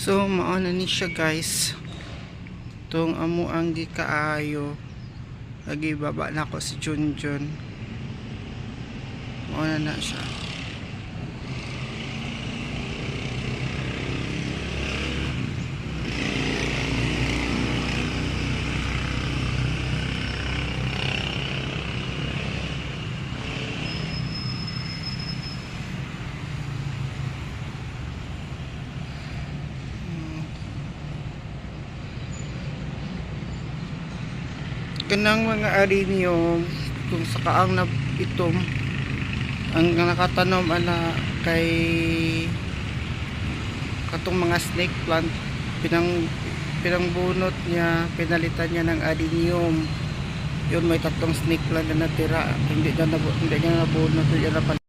So mao na ni siya guys, tong amo ang gikaayo lagi baba na ko si Junjun. Mao na siya. Kanang mga arinium kung sakaang na itom ang nakatanom ana kay katong mga snake plant, pinangbunot niya, pinalitan niya ng arinium. Yun, may tatlong snake plant na natira, hindi niya nabunot, hindi niya